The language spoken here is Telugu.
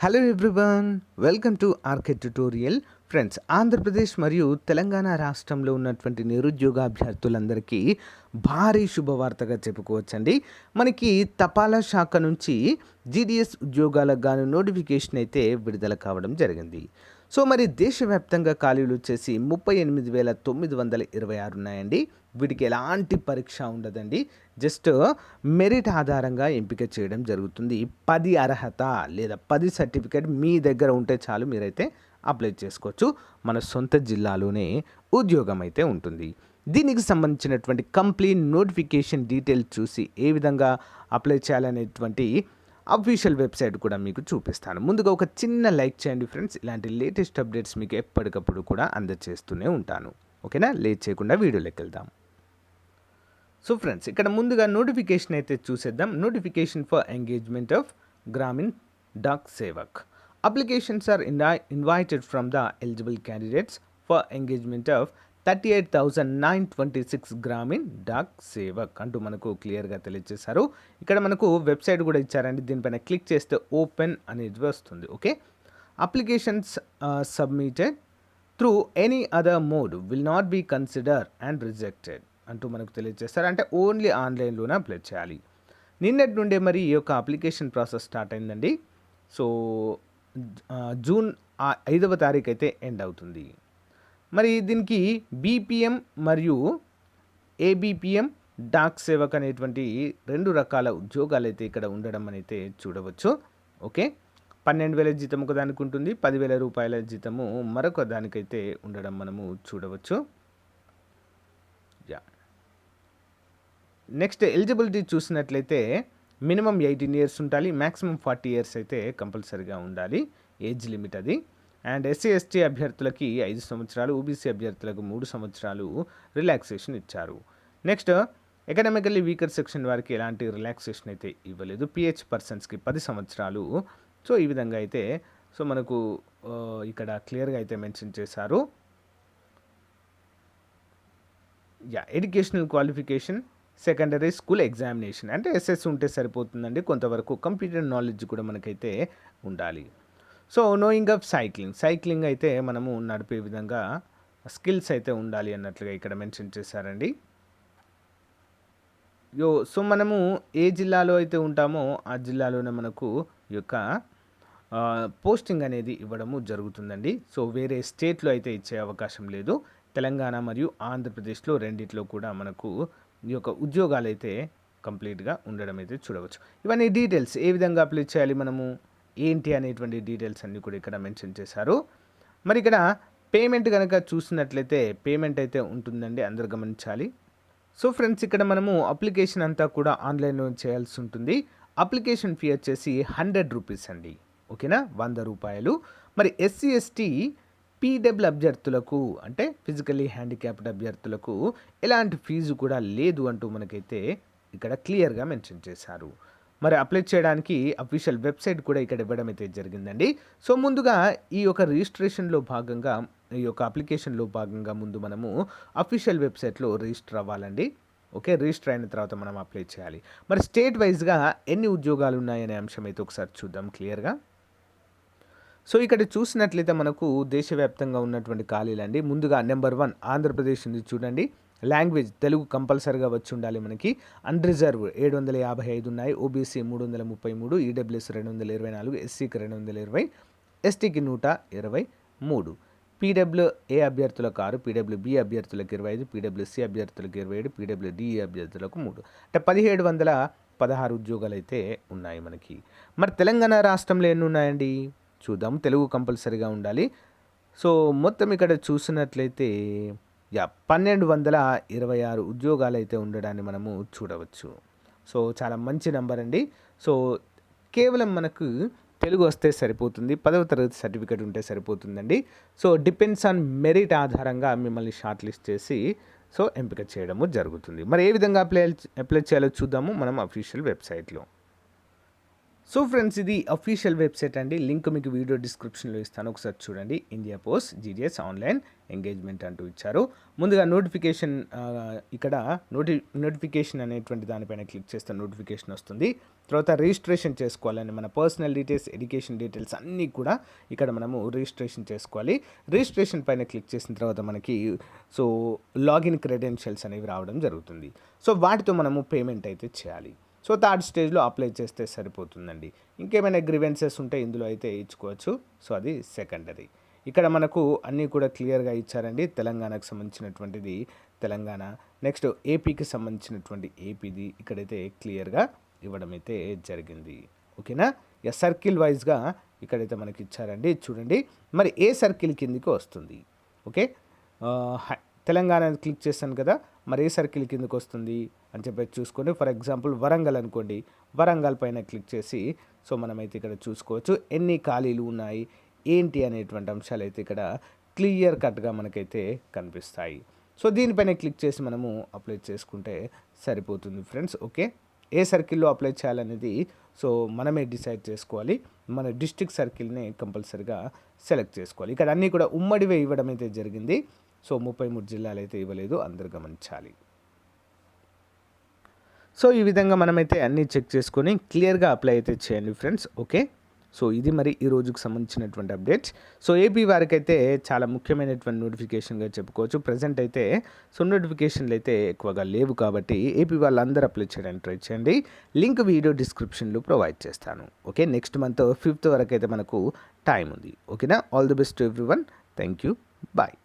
Hello everyone, welcome to RK tutorial. Friends, Andhra Pradesh మరియు తెలంగాణ రాష్ట్రంలో ఉన్నటువంటి నిరుద్యోగ అభ్యర్థులందరికీ భారీ శుభవార్తగా చెప్పుకోవచ్చండి. మనకి తపాలా శాఖ నుంచి జీడీఎస్ ఉద్యోగాలకు గాను నోటిఫికేషన్ అయితే విడుదల కావడం జరిగింది. సో మరి దేశవ్యాప్తంగా ఖాళీలు వచ్చేసి 38,926 ఉన్నాయండి. వీటికి ఎలాంటి పరీక్ష ఉండదండి. జస్ట్ మెరిట్ ఆధారంగా ఎంపిక చేయడం జరుగుతుంది. 10 అర్హత లేదా 10 సర్టిఫికేట్ మీ దగ్గర ఉంటే చాలు, మీరైతే అప్లై చేసుకోవచ్చు. మన సొంత జిల్లాలోనే ఉద్యోగం అయితే ఉంటుంది. దీనికి సంబంధించినటువంటి కంప్లీట్ నోటిఫికేషన్ డీటెయిల్స్ చూసి ఏ విధంగా అప్లై చేయాలనేటువంటి అఫీషియల్ వెబ్సైట్ కూడా మీకు చూపిస్తాను. ముందుగా ఒక చిన్న లైక్ చేయండి ఫ్రెండ్స్. ఇలాంటి లేటెస్ట్ అప్డేట్స్ మీకు ఎప్పటికప్పుడు కూడా అందజేస్తూనే ఉంటాను. ఓకేనా, లేట్ చేయకుండా వీడియోలోకి వెళ్దాం. సో ఫ్రెండ్స్, ఇక్కడ ముందుగా నోటిఫికేషన్ అయితే చూసేద్దాం. Notification for engagement of Gramin Dak Sevak. Applications are invited from the eligible candidates for engagement of 38,926 Gramin Dak Sevak అంటూ మనకు క్లియర్గా తెలియజేశారు. ఇక్కడ మనకు వెబ్సైట్ కూడా ఇచ్చారండి. దీనిపైన క్లిక్ చేస్తే ఓపెన్ అనేది వస్తుంది. Okay, applications submitted through any other mode will not be consider and rejected అంటూ మనకు తెలియజేస్తారు. అంటే ఓన్లీ ఆన్లైన్లోనే అప్లై చేయాలి. నిన్నటి నుండే మరి ఈ యొక్క అప్లికేషన్ ప్రాసెస్ స్టార్ట్ అయిందండి. సో జూన్ 5వ తారీఖు అయితే ఎండ్ అవుతుంది. మరి దీనికి బీపీఎం మరియు ఏబీపీఎం డాక్ సేవక్ అనేటువంటి 2 రకాల ఉద్యోగాలు అయితే ఇక్కడ ఉండడం అయితే చూడవచ్చు. ఓకే, 12,000 జీతం ఒక దానికి ఉంటుంది, 10,000 రూపాయల జీతము మరొక దానికైతే ఉండడం మనము చూడవచ్చు. నెక్స్ట్ ఎలిజిబిలిటీ చూసినట్లయితే మినిమం 18 ఇయర్స్ ఉండాలి, మ్యాక్సిమం 40 ఇయర్స్ అయితే కంపల్సరీగా ఉండాలి ఏజ్ లిమిట్ అది. అండ్ ఎస్సీ ఎస్టీ అభ్యర్థులకి 5 సంవత్సరాలు, ఓబీసీ అభ్యర్థులకు 3 సంవత్సరాలు రిలాక్సేషన్ ఇచ్చారు. నెక్స్ట్ ఎకనామికల్లీ వీకర్ సెక్షన్ వారికి ఎలాంటి రిలాక్సేషన్ అయితే ఇవ్వలేదు. పిహెచ్ పర్సన్స్కి 10 సంవత్సరాలు. సో ఈ విధంగా అయితే సో మనకు ఇక్కడ క్లియర్గా అయితే మెన్షన్ చేశారు. Educational qualification secondary school examination, అంటే ఎస్ఎస్ ఉంటే సరిపోతుందండి. కొంతవరకు కంప్యూటర్ నాలెడ్జ్ కూడా మనకైతే ఉండాలి. సో నోయింగ్ ఆఫ్ సైక్లింగ్ అయితే మనము నడిపే విధంగా స్కిల్స్ అయితే ఉండాలి అన్నట్లుగా ఇక్కడ మెన్షన్ చేశారండి. సో మనము ఏ జిల్లాలో అయితే ఉంటామో ఆ జిల్లాలోనే మనకు ఈ యొక్క పోస్టింగ్ అనేది ఇవ్వడము జరుగుతుందండి. సో వేరే స్టేట్లో అయితే ఇచ్చే అవకాశం లేదు. తెలంగాణ మరియు ఆంధ్రప్రదేశ్లో రెండిట్లో కూడా మనకు ఈ యొక్క ఉద్యోగాలు అయితే కంప్లీట్గా ఉండడం అయితే చూడవచ్చు. ఇవన్నీ డీటెయిల్స్ ఏ విధంగా అప్లై చేయాలి మనము ఏంటి అనేటువంటి డీటెయిల్స్ అన్నీ కూడా ఇక్కడ మెన్షన్ చేశారు. మరి ఇక్కడ పేమెంట్ కనుక చూసినట్లయితే పేమెంట్ అయితే ఉంటుందండి, అందరూ గమనించాలి. సో ఫ్రెండ్స్, ఇక్కడ మనము అప్లికేషన్ అంతా కూడా ఆన్లైన్లో చేయాల్సి ఉంటుంది. అప్లికేషన్ ఫీ వచ్చేసి 100 రూపీస్ అండి. ఓకేనా, 100 రూపాయలు. మరి ఎస్సీ ఎస్టీ పీడబ్ల్యూ అభ్యర్థులకు అంటే ఫిజికల్లీ హ్యాండిక్యాప్డ్ అభ్యర్థులకు ఎలాంటి ఫీజు కూడా లేదు అంటూ మనకైతే ఇక్కడ క్లియర్గా మెన్షన్ చేశారు. మరి అప్లై చేయడానికి అఫీషియల్ వెబ్సైట్ కూడా ఇక్కడ ఇవ్వడం అయితే జరిగిందండి. సో ముందుగా ఈ యొక్క రిజిస్ట్రేషన్లో భాగంగా ఈ యొక్క అప్లికేషన్లో భాగంగా ముందు మనము అఫీషియల్ వెబ్సైట్లో రిజిస్టర్ అవ్వాలండి. ఓకే, రిజిస్టర్ అయిన తర్వాత మనం అప్లై చేయాలి. మరి స్టేట్ వైజ్గా ఎన్ని ఉద్యోగాలు ఉన్నాయనే అంశం అయితే ఒకసారి చూద్దాం క్లియర్గా. సో ఇక్కడ చూసినట్లయితే మనకు దేశవ్యాప్తంగా ఉన్నటువంటి ఖాళీలండి. ముందుగా నెంబర్ 1 ఆంధ్రప్రదేశ్ ఉంది చూడండి. లాంగ్వేజ్ తెలుగు కంపల్సరీగా వచ్చి ఉండాలి మనకి. అన్రిజర్వ్ 755 ఉన్నాయి, ఓబీసీ 333, ఈడబ్ల్యూఎస్ 224, ఎస్సీకి 220, ఎస్టీకి 123, పీడబ్ల్యూఏ అభ్యర్థులకు 6, పీడబ్ల్యూబీ అభ్యర్థులకు 25, పీడబ్ల్యూసీ అభ్యర్థులకు 27, పీడబ్ల్యూడీఈ అభ్యర్థులకు 3, అంటే 1716 ఉద్యోగాలు అయితే ఉన్నాయి మనకి. మరి తెలంగాణ రాష్ట్రంలో ఎన్ని ఉన్నాయండి చూద్దాం. తెలుగు కంపల్సరీగా ఉండాలి. సో మొత్తం ఇక్కడ చూసినట్లయితే 1226 ఉద్యోగాలు అయితే ఉండడాన్ని మనము చూడవచ్చు. సో చాలా మంచి నెంబర్ అండి. సో కేవలం మనకు తెలుగు వస్తే సరిపోతుంది, 10వ తరగతి సర్టిఫికేట్ ఉంటే సరిపోతుందండి. సో డిపెండ్స్ ఆన్ మెరిట్ ఆధారంగా మిమ్మల్ని షార్ట్ లిస్ట్ చేసి సో ఎంపిక చేయడము జరుగుతుంది. మరి ఏ విధంగా అప్లై చేయాలో చూద్దాము మనం అఫీషియల్ వెబ్సైట్లో. సో ఫ్రెండ్స్, ఇది అఫీషియల్ వెబ్సైట్ అండి. లింక్ మీకు వీడియో డిస్క్రిప్షన్లో ఇస్తాను, ఒకసారి చూడండి. India post GDS online engagement అంటూ ఇచ్చారు. ముందుగా నోటిఫికేషన్, ఇక్కడ నోటిఫికేషన్ అనేటువంటి దానిపైన క్లిక్ చేస్తే నోటిఫికేషన్ వస్తుంది. తర్వాత రిజిస్ట్రేషన్ చేసుకోవాలని మన పర్సనల్ డీటెయిల్స్, ఎడ్యుకేషన్ డీటెయిల్స్ అన్నీ కూడా ఇక్కడ మనము రిజిస్ట్రేషన్ చేసుకోవాలి. రిజిస్ట్రేషన్ పైన క్లిక్ చేసిన తర్వాత మనకి సో లాగిన్ క్రెడెన్షియల్స్ అనేవి రావడం జరుగుతుంది. సో వాటితో మనము పేమెంట్ అయితే చేయాలి. సో థర్డ్ స్టేజ్లో అప్లై చేస్తే సరిపోతుందండి. ఇంకేమైనా గ్రీవెన్సెస్ ఉంటే ఇందులో అయితే ఇచ్చుకోవచ్చు. సో అది సెకండరీ. ఇక్కడ మనకు అన్నీ కూడా క్లియర్గా ఇచ్చారండి. తెలంగాణకు సంబంధించినటువంటిది తెలంగాణ, నెక్స్ట్ ఏపీకి సంబంధించినటువంటి ఏపీది ఇక్కడైతే క్లియర్గా ఇవ్వడం అయితే జరిగింది. ఓకేనా? సర్కిల్ వైజ్గా ఇక్కడైతే మనకి ఇచ్చారండి. చూడండి మరి ఏ సర్కిల్ కిందికి వస్తుంది. ఓకే, తెలంగాణ క్లిక్ చేశాను కదా, మరి ఏ సర్కిల్ కిందకి వస్తుంది అని చెప్పి చూసుకోండి. ఫర్ ఎగ్జాంపుల్ వరంగల్ అనుకోండి, వరంగల్ పైన క్లిక్ చేసి సో మనమైతే ఇక్కడ చూసుకోవచ్చు ఎన్ని ఖాళీలు ఉన్నాయి ఏంటి అనేటువంటి అంశాలు అయితే ఇక్కడ క్లియర్ కట్గా మనకైతే కనిపిస్తాయి. సో దీనిపైన క్లిక్ చేసి మనము అప్లై చేసుకుంటే సరిపోతుంది ఫ్రెండ్స్. ఓకే, ఏ సర్కిల్లో అప్లై చేయాలనేది సో మనమే డిసైడ్ చేసుకోవాలి. మన డిస్ట్రిక్ట్ సర్కిల్ని కంపల్సరీగా సెలెక్ట్ చేసుకోవాలి. ఇక్కడ అన్నీ కూడా ఉమ్మడివే ఇవ్వడం అయితే జరిగింది. సో 33 జిల్లాలు అయితే ఇవ్వలేదు, అందరు గమనించాలి. సో ఈ విధంగా మనమైతే అన్నీ చెక్ చేసుకొని క్లియర్గా అప్లై అయితే చేయండి ఫ్రెండ్స్. ఓకే, సో ఇది మరి ఈ రోజుకు సంబంధించినటువంటి అప్డేట్స్. సో ఏపీ వారికి అయితే చాలా ముఖ్యమైనటువంటి నోటిఫికేషన్గా చెప్పుకోవచ్చు. ప్రజెంట్ అయితే సో నోటిఫికేషన్లు అయితే ఎక్కువగా లేవు కాబట్టి ఏపీ వాళ్ళందరూ అప్లై చేయడానికి ట్రై చేయండి. లింక్ వీడియో డిస్క్రిప్షన్లో ప్రొవైడ్ చేస్తాను. ఓకే, నెక్స్ట్ మంత్ 5th వరకు అయితే మనకు టైం ఉంది. ఓకేనా? All the best to everyone. Thank you. Bye.